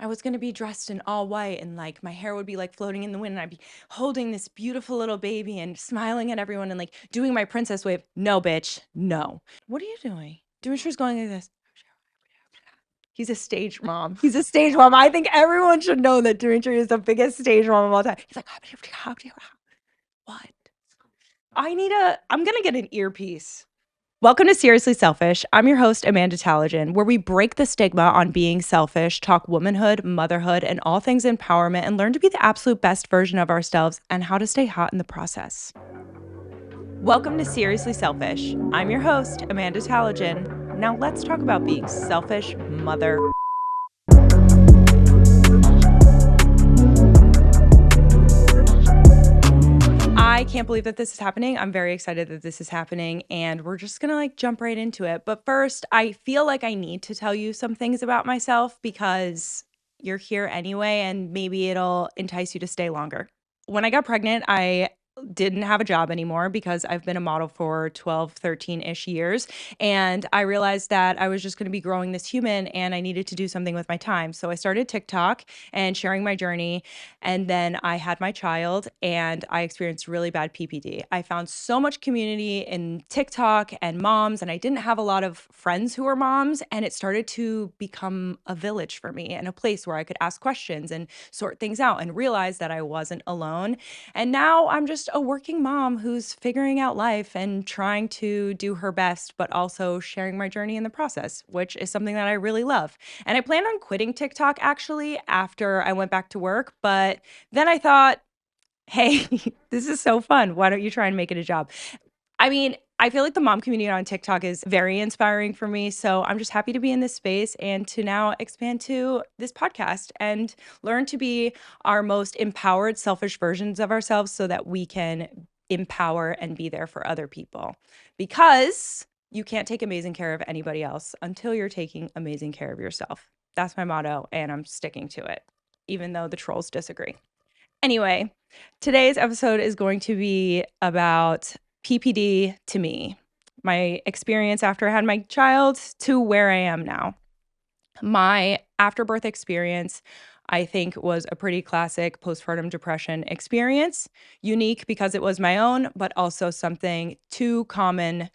I was gonna be dressed in all white and like my hair would be like floating in the wind and I'd be holding this beautiful little baby and smiling at everyone and like doing my princess wave. No, bitch, no. What are you doing? Demetrius going like this. He's a stage mom. He's a stage mom. I think everyone should know that Demetri is the biggest stage mom of all time. He's like, what? I'm gonna get an earpiece. Welcome to Seriously Selfish. I'm your host, Amanda Talajan, where we break the stigma on being selfish, talk womanhood, motherhood, and all things empowerment, and learn to be the absolute best version of ourselves and how to stay hot in the process. Welcome to Seriously Selfish. I'm your host, Amanda Talajan. Now let's talk about being selfish mother. I can't believe that this is happening. I'm very excited that this is happening, and we're just gonna like jump right into it. But first, I feel like I need to tell you some things about myself because you're here anyway, and maybe it'll entice you to stay longer. When I got pregnant, I didn't have a job anymore because I've been a model for 12, 13-ish years. And I realized that I was just going to be growing this human and I needed to do something with my time. So I started TikTok and sharing my journey. And then I had my child and I experienced really bad PPD. I found so much community in TikTok and moms, and I didn't have a lot of friends who were moms. And it started to become a village for me and a place where I could ask questions and sort things out and realize that I wasn't alone. And now I'm just a working mom who's figuring out life and trying to do her best, but also sharing my journey in the process, which is something that I really love. And I plan on quitting TikTok actually after I went back to work. But then I thought, hey, this is so fun. Why don't you try and make it a job? I mean, I feel like the mom community on TikTok is very inspiring for me. So I'm just happy to be in this space and to now expand to this podcast and learn to be our most empowered, selfish versions of ourselves so that we can empower and be there for other people. Because you can't take amazing care of anybody else until you're taking amazing care of yourself. That's my motto, and I'm sticking to it, even though the trolls disagree. Anyway, today's episode is going to be about PPD to me, my experience after I had my child to where I am now. My afterbirth experience, I think, was a pretty classic postpartum depression experience, unique because it was my own, but also something too common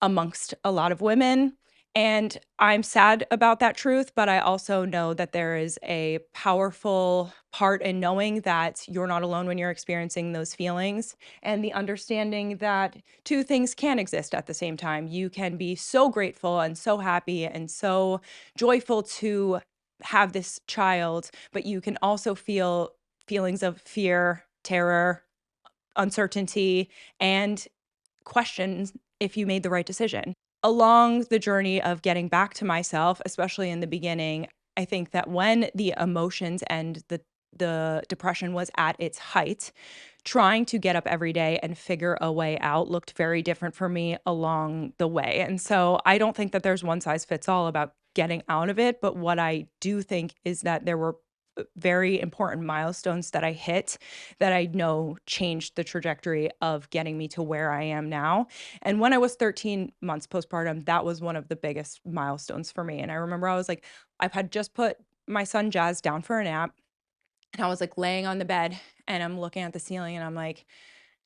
amongst a lot of women. And I'm sad about that truth, but I also know that there is a powerful part in knowing that you're not alone when you're experiencing those feelings, and the understanding that two things can exist at the same time. You can be so grateful and so happy and so joyful to have this child, but you can also feel feelings of fear, terror, uncertainty, and questions if you made the right decision. Along the journey of getting back to myself, especially in the beginning, I think that when the emotions and the depression was at its height, trying to get up every day and figure a way out looked very different for me along the way. And so I don't think that there's one size fits all about getting out of it, but what I do think is that there were very important milestones that I hit that I know changed the trajectory of getting me to where I am now. And when I was 13 months postpartum, that was one of the biggest milestones for me. And I remember I was like, I had just put my son Jazz down for a nap, and I was like laying on the bed and I'm looking at the ceiling and I'm like,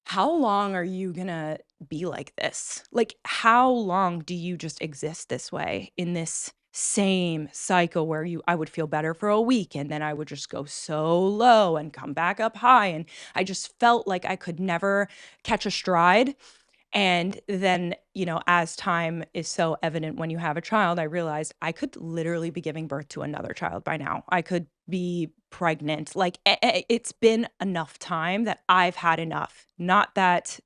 how long are you gonna be like this? Like, how long do you just exist this way in this same cycle where I would feel better for a week and then I would just go so low and come back up high? And I just felt like I could never catch a stride. And then, as time is so evident when you have a child, I realized I could literally be giving birth to another child by now. I could be pregnant. Like, it's been enough time that I've had enough. Not that,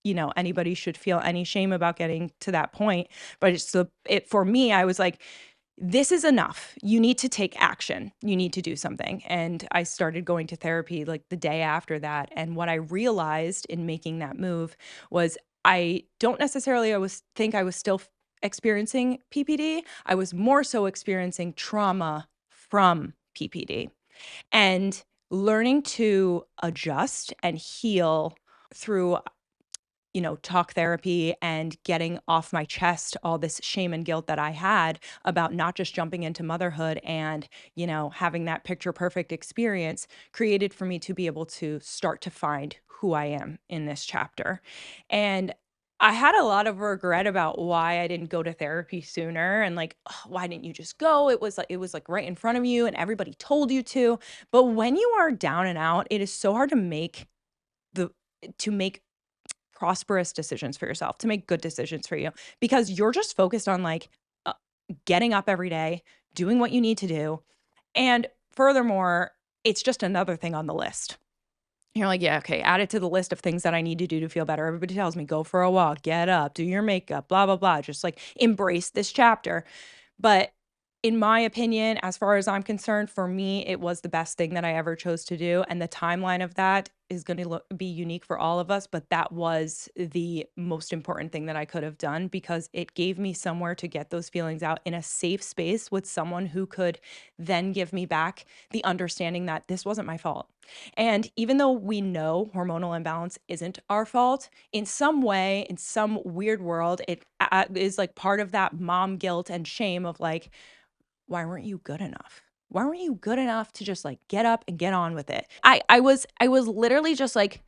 anybody should feel any shame about getting to that point, but for me, I was like, this is enough. You need to take action. You need to do something. And I started going to therapy like the day after that. And what I realized in making that move was I don't necessarily always think I was still experiencing PPD. I was more so experiencing trauma from PPD and learning to adjust and heal through talk therapy and getting off my chest all this shame and guilt that I had about not just jumping into motherhood and, having that picture perfect experience created for me to be able to start to find who I am in this chapter. And I had a lot of regret about why I didn't go to therapy sooner and like, "Ugh, why didn't you just go? It was like right in front of you and everybody told you to." But when you are down and out, it is so hard the to make prosperous decisions for yourself, to make good decisions for you because you're just focused on like uh, getting up every day, doing what you need to do. And furthermore, it's just another thing on the list. You're like, yeah, okay, add it to the list of things that I need to do to feel better. Everybody tells me go for a walk, get up, do your makeup, blah, blah, blah. Just like embrace this chapter. But in my opinion, as far as I'm concerned, for me, it was the best thing that I ever chose to do. And the timeline of that is going to be unique for all of us. But that was the most important thing that I could have done because it gave me somewhere to get those feelings out in a safe space with someone who could then give me back the understanding that this wasn't my fault. And even though we know hormonal imbalance isn't our fault, in some way, in some weird world, it is like part of that mom guilt and shame of like, why weren't you good enough? Why weren't you good enough to just like get up and get on with it? I was literally just like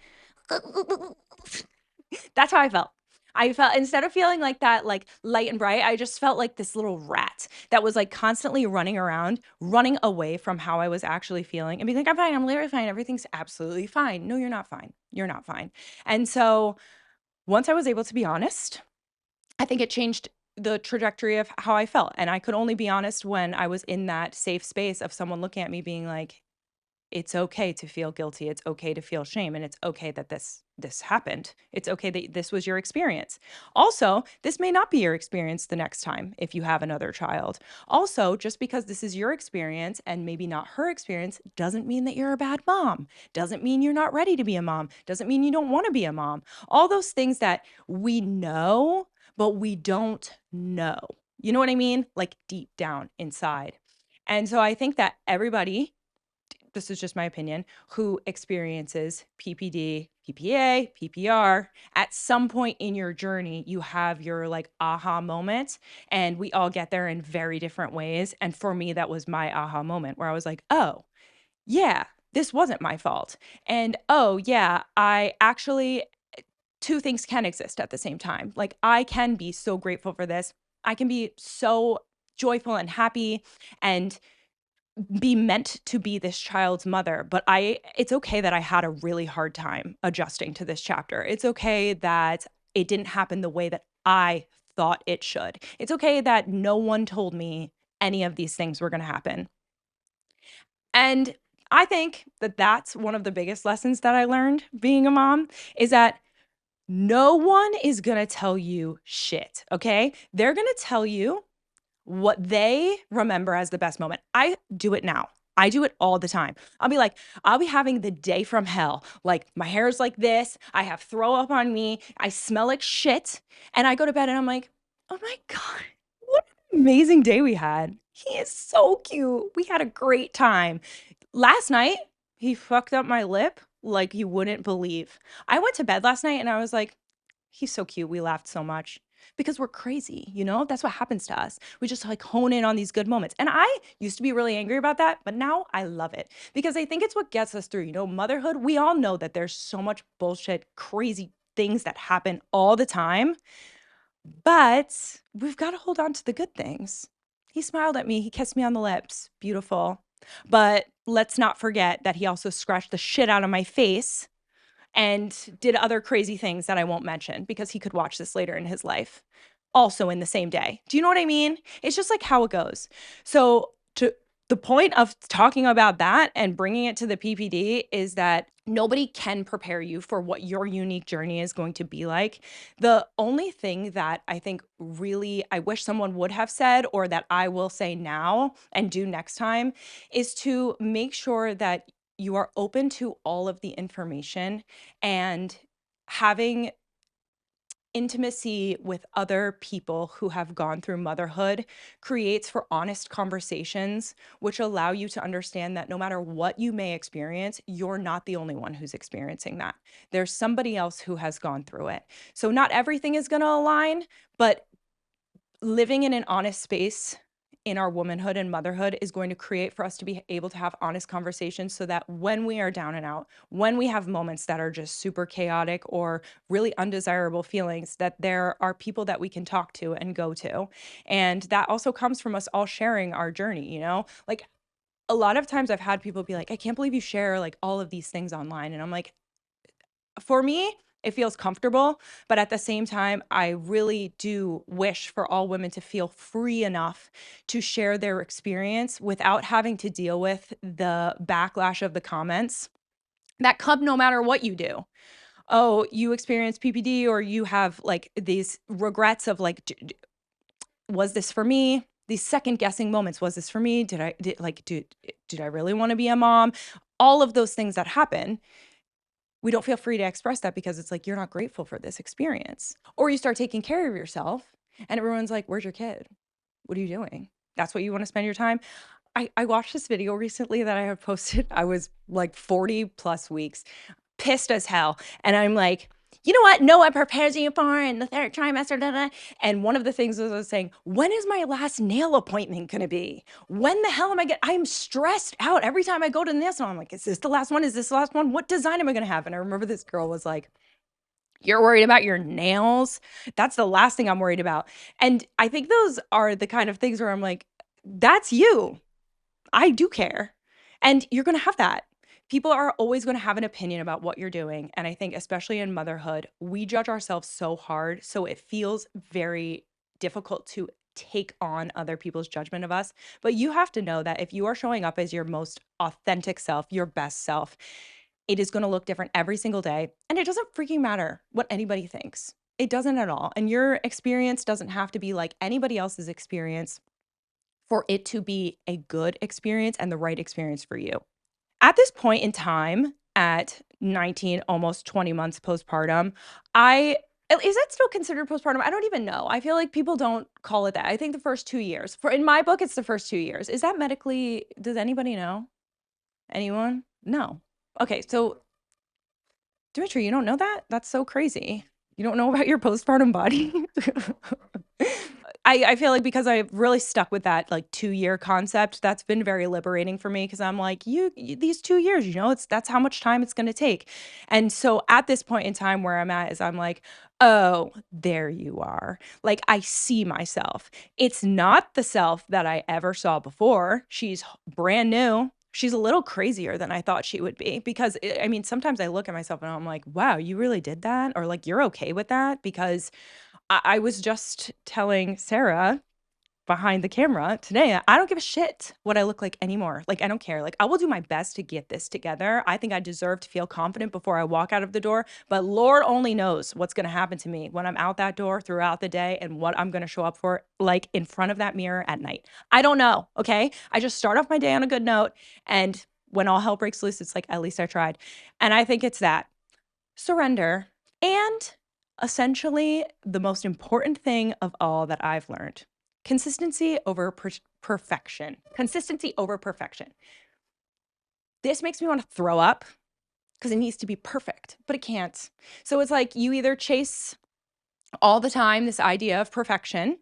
that's how I felt. I felt instead of feeling like that, like light and bright, I just felt like this little rat that was like constantly running around, running away from how I was actually feeling and being like, I'm fine, I'm literally fine. Everything's absolutely fine. No, you're not fine. You're not fine. And so once I was able to be honest, I think it changed the trajectory of how I felt. And I could only be honest when I was in that safe space of someone looking at me being like, it's okay to feel guilty. It's okay to feel shame. And it's okay that this happened. It's okay that this was your experience. Also, this may not be your experience the next time if you have another child. Also, just because this is your experience and maybe not her experience doesn't mean that you're a bad mom. Doesn't mean you're not ready to be a mom. Doesn't mean you don't want to be a mom. All those things that we know, but we don't know. You know what I mean? Like deep down inside. And so I think that everybody, this is just my opinion, who experiences PPD, PPA, PPR, at some point in your journey, you have your like aha moment. And we all get there in very different ways. And for me, that was my aha moment where I was like, oh, yeah, this wasn't my fault. And oh, yeah, I actually, two things can exist at the same time. Like, I can be so grateful for this. I can be so joyful and happy and be meant to be this child's mother, but it's okay that I had a really hard time adjusting to this chapter. It's okay that it didn't happen the way that I thought it should. It's okay that no one told me any of these things were going to happen. And I think that that's one of the biggest lessons that I learned being a mom is that no one is going to tell you shit, okay? They're going to tell you what they remember as the best moment. I do it now. I do it all the time. I'll be having the day from hell. Like, my hair's like this. I have throw up on me. I smell like shit. And I go to bed and I'm like, oh my God, what an amazing day we had. He is so cute. We had a great time. Last night, he fucked up my lip like you wouldn't believe. I went to bed last night and I was like, he's so cute. We laughed so much because we're crazy, you know? That's what happens to us. We just like hone in on these good moments. And I used to be really angry about that, but now I love it because I think it's what gets us through. Motherhood, we all know that there's so much bullshit, crazy things that happen all the time, but we've got to hold on to the good things. He smiled at me, he kissed me on the lips. Beautiful. But let's not forget that he also scratched the shit out of my face and did other crazy things that I won't mention because he could watch this later in his life, also in the same day. Do you know what I mean? It's just like how it goes. So, to the point of talking about that and bringing it to the PPD is that nobody can prepare you for what your unique journey is going to be like. The only thing that I think really I wish someone would have said, or that I will say now and do next time, is to make sure that you are open to all of the information and having intimacy with other people who have gone through motherhood creates for honest conversations, which allow you to understand that no matter what you may experience, you're not the only one who's experiencing that. There's somebody else who has gone through it. So, not everything is going to align, but living in an honest space in our womanhood and motherhood is going to create for us to be able to have honest conversations so that when we are down and out, when we have moments that are just super chaotic or really undesirable feelings, that there are people that we can talk to and go to. And that also comes from us all sharing our journey, you know? Like a lot of times I've had people be like, I can't believe you share like all of these things online. And I'm like, for me, it feels comfortable, but at the same time, I really do wish for all women to feel free enough to share their experience without having to deal with the backlash of the comments that come no matter what you do. Oh, you experience PPD or you have like these regrets of like, was this for me? These second guessing moments, was this for me? Did I really want to be a mom? All of those things that happen, we don't feel free to express that because it's like you're not grateful for this experience. Or you start taking care of yourself and everyone's like, where's your kid? What are you doing? That's what you want to spend your time. I watched this video recently that I had posted. I was like 40 plus weeks, pissed as hell. And I'm like, you know what? No one prepares you for in the third trimester. Da, da. And one of the things was I was saying, when is my last nail appointment going to be? When the hell am I getting? I'm stressed out every time I go to the nail salon. I'm like, is this the last one? Is this the last one? What design am I going to have? And I remember this girl was like, you're worried about your nails? That's the last thing I'm worried about. And I think those are the kind of things where I'm like, that's you. I do care. And you're going to have that. People are always going to have an opinion about what you're doing. And I think, especially in motherhood, we judge ourselves so hard. So it feels very difficult to take on other people's judgment of us. But you have to know that if you are showing up as your most authentic self, your best self, it is going to look different every single day. And it doesn't freaking matter what anybody thinks. It doesn't at all. And your experience doesn't have to be like anybody else's experience for it to be a good experience and the right experience for you. At this point in time, at 19, almost 20 months postpartum, I is that still considered postpartum? I don't even know. I feel like people don't call it that. I think the first 2 years. For in my book, it's the first 2 years. Is that medically, does anybody know? Anyone? No. Okay, so Dimitri, you don't know that? That's so crazy. You don't know about your postpartum body? I feel like because I've really stuck with that like 2 year concept, that's been very liberating for me because I'm like, these 2 years, you know, that's how much time it's going to take. And so at this point in time where I'm at is I'm like, oh, there you are. Like I see myself. It's not the self that I ever saw before. She's brand new. She's a little crazier than I thought she would be because I mean, sometimes I look at myself and I'm like, wow, you really did that? Or like, you're okay with that? Because I was just telling Sarah behind the camera today, I don't give a shit what I look like anymore. Like, I don't care. Like, I will do my best to get this together. I think I deserve to feel confident before I walk out of the door. But Lord only knows what's going to happen to me when I'm out that door throughout the day and what I'm going to show up for, like in front of that mirror at night. I don't know. Okay. I just start off my day on a good note. And when all hell breaks loose, it's like, at least I tried. And I think it's that surrender. And essentially, the most important thing of all that I've learned, consistency over perfection. Consistency over perfection. This makes me want to throw up because it needs to be perfect, but it can't. So it's like you either chase all the time this idea of perfection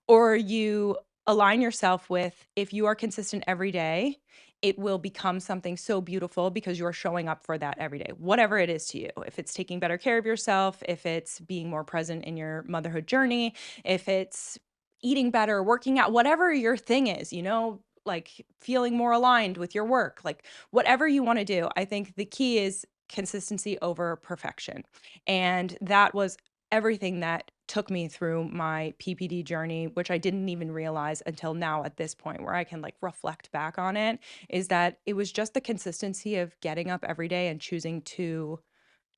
or you align yourself with if you are consistent every day, it will become something so beautiful because you're showing up for that every day, whatever it is to you. If it's taking better care of yourself, if it's being more present in your motherhood journey, if it's eating better, working out, whatever your thing is, you know, like feeling more aligned with your work, like whatever you want to do. I think the key is consistency over perfection. And that was everything that took me through my PPD journey, which I didn't even realize until now at this point where I can like reflect back on it, is that it was just the consistency of getting up every day and choosing to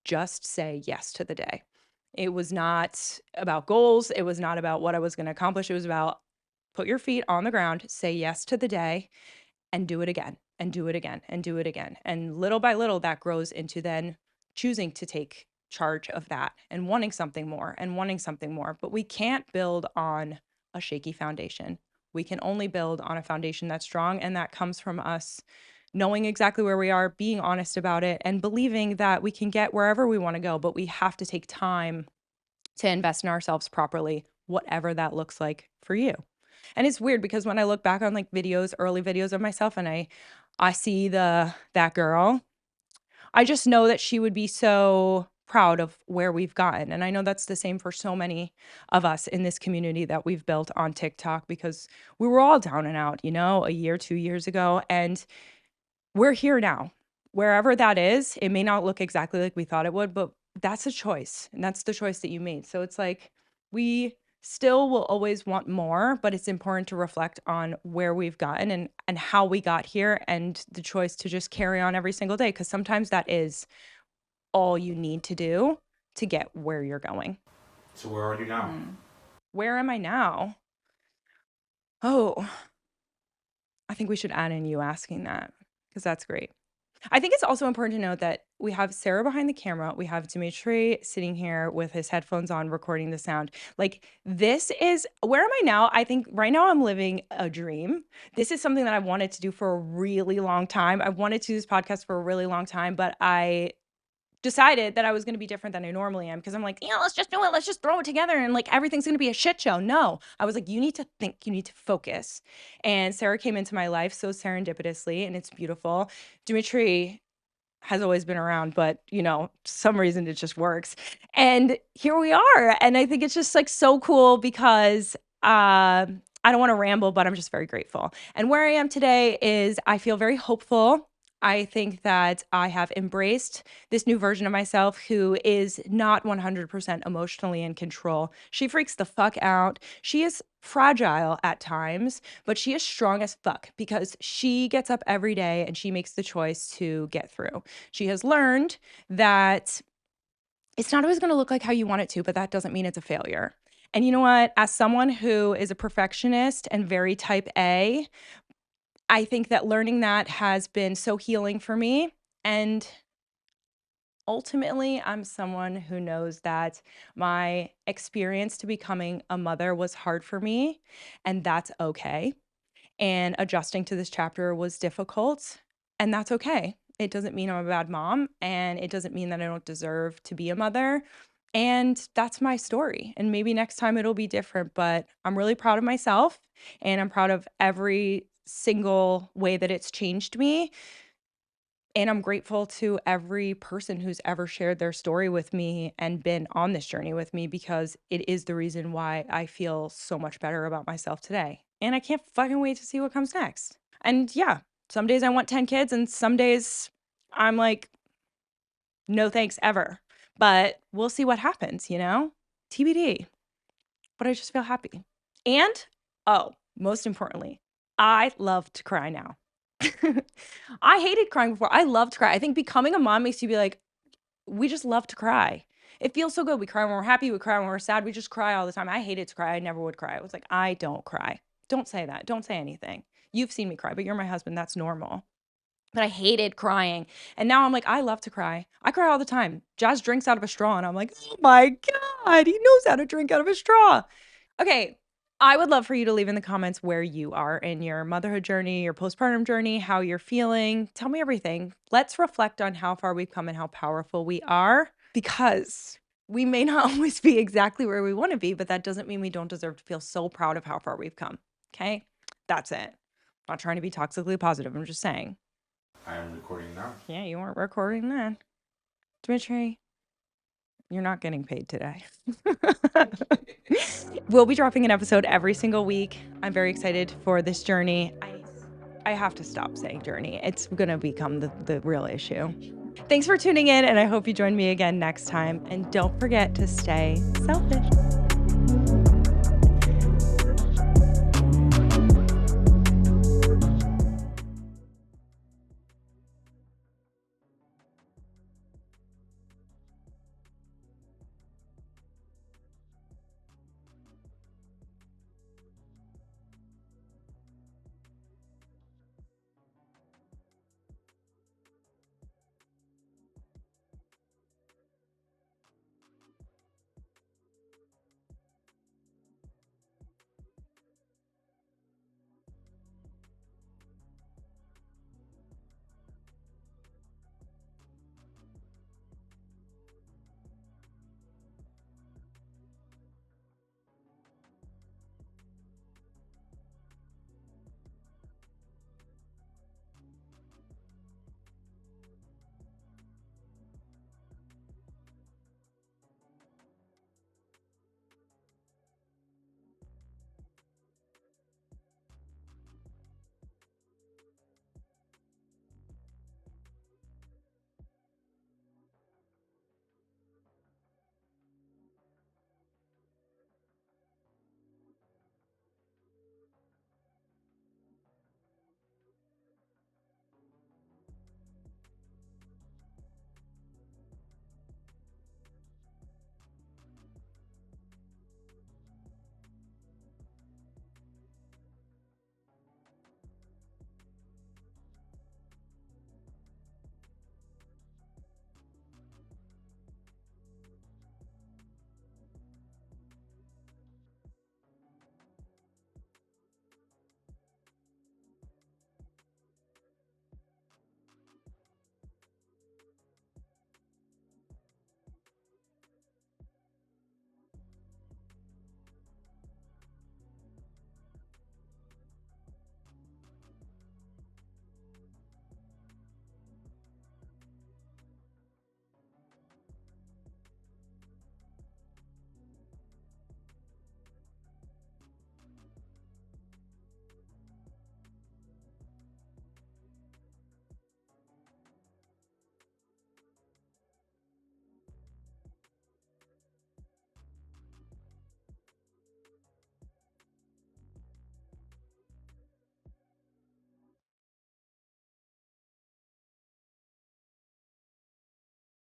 just say yes to the day. It was not about goals. It was not about what I was going to accomplish. It was about put your feet on the ground, say yes to the day, and do it again, and do it again, and do it again. And little by little, that grows into then choosing to take charge of that and wanting something more and wanting something more. But we can't build on a shaky foundation. We can only build on a foundation that's strong, and that comes from us knowing exactly where we are, being honest about it, and believing that we can get wherever we want to go, but we have to take time to invest in ourselves properly, whatever that looks like for you. And it's weird because when I look back on like videos, early videos of myself, and I see that girl, I just know that she would be so proud of where we've gotten. And I know that's the same for so many of us in this community that we've built on TikTok, because we were all down and out, a year, 2 years ago. And we're here now. Wherever that is, it may not look exactly like we thought it would, but that's a choice. And that's the choice that you made. So it's like we still will always want more, but it's important to reflect on where we've gotten and how we got here, and the choice to just carry on every single day. Because sometimes that is all you need to do to get where you're going. So where are you now? Where am I now? Oh, I think we should add in you asking that, because that's great. I think it's also important to note that we have Sarah behind the camera. We have Dimitri sitting here with his headphones on, recording the sound. Like, this is where am I now? I think right now I'm living a dream. This is something that I wanted to do for a really long time. I wanted to do this podcast for a really long time, but I decided that I was going to be different than I normally am, because I'm like, let's just do it. Let's just throw it together and like everything's going to be a shit show. No, I was like, you need to think, you need to focus. And Sarah came into my life so serendipitously, and it's beautiful. Dimitri has always been around, but some reason it just works. And here we are. And I think it's just like so cool because I don't want to ramble, but I'm just very grateful. And where I am today is I feel very hopeful. I think that I have embraced this new version of myself who is not 100% emotionally in control. She freaks the fuck out. She is fragile at times, but she is strong as fuck because she gets up every day and she makes the choice to get through. She has learned that it's not always going to look like how you want it to, but that doesn't mean it's a failure. And you know what? As someone who is a perfectionist and very type A, I think that learning that has been so healing for me. And ultimately, I'm someone who knows that my experience to becoming a mother was hard for me, and that's okay. And adjusting to this chapter was difficult, and that's okay. It doesn't mean I'm a bad mom, and it doesn't mean that I don't deserve to be a mother. And that's my story. And maybe next time it'll be different, but I'm really proud of myself, and I'm proud of every single way that it's changed me. And I'm grateful to every person who's ever shared their story with me and been on this journey with me, because it is the reason why I feel so much better about myself today. And I can't fucking wait to see what comes next. And yeah, some days I want 10 kids, and some days I'm like, no thanks ever. But we'll see what happens, TBD. But I just feel happy. And, oh, most importantly, I love to cry now. I hated crying before. I love to cry. I think becoming a mom makes you be like, we just love to cry. It feels so good. We cry when we're happy. We cry when we're sad. We just cry all the time. I hated to cry. I never would cry. I was like, I don't cry. Don't say that. Don't say anything. You've seen me cry, but you're my husband. That's normal. But I hated crying. And now I'm like, I love to cry. I cry all the time. Jazz drinks out of a straw, and I'm like, oh my God, he knows how to drink out of a straw. Okay, I would love for you to leave in the comments where you are in your motherhood journey, your postpartum journey, how you're feeling. Tell me everything. Let's reflect on how far we've come and how powerful we are, because we may not always be exactly where we want to be, but that doesn't mean we don't deserve to feel so proud of how far we've come. Okay? That's it. I'm not trying to be toxically positive. I'm just saying. I am recording now. Yeah, you weren't recording then. Dimitri, you're not getting paid today. We'll be dropping an episode every single week. I'm very excited for this journey. I have to stop saying journey. It's going to become the real issue. Thanks for tuning in, and I hope you join me again next time. And don't forget to stay selfish.